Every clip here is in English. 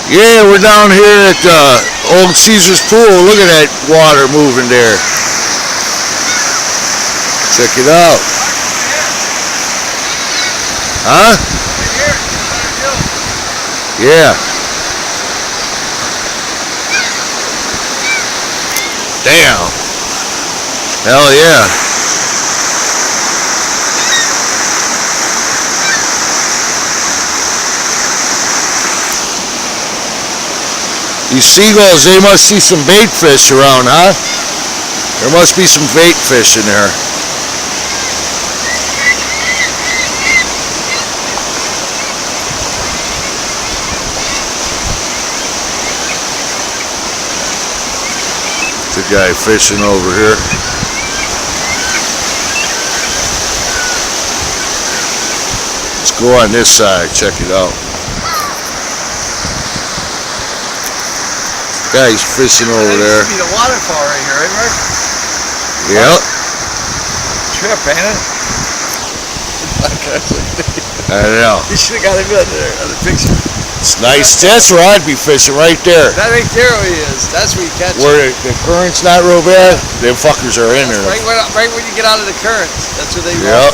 Yeah, we're down here at old Caesar's Pool. Look at that water moving there. Check it out. Huh? Yeah. Damn. Hell yeah. These seagulls, they must see some bait fish around, huh? There must be some bait fish in there. The guy fishing over here. Let's go on this side, check it out. Guy's fishing over there. That used to be the waterfall right here, right, Mark? Yep. Trip, ain't it? I know. You should have got him in there on the picture. It's nice. That's where I'd be fishing, right there. That right there where he is. That's where you catch where him. the current's not real bad, them fuckers are in there. Right when you get out of the current. That's where they go.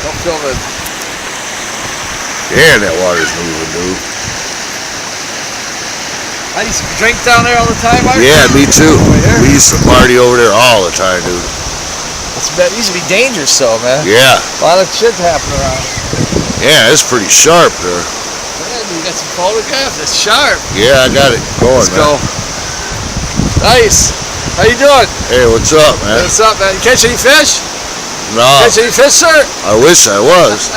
Don't film it. Yeah, that water's moving, dude. I used to drink down there all the time, Mark. Yeah, me too. We used to party over there all the time, dude. It used to be dangerous, though, man. Yeah. A lot of shit happening around. Yeah, it's pretty sharp there. Man, you got some photographs. It's sharp. Yeah, I got it going. Let's go. Nice. How you doing? Hey, what's up, man? What's up, man? You catch any fish? No. Catch any fish, sir? I wish I was.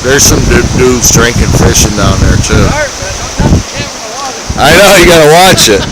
There's some dudes drinking, fishing down there too. Art, man. Don't touch the camera in the water. I know, you gotta watch it.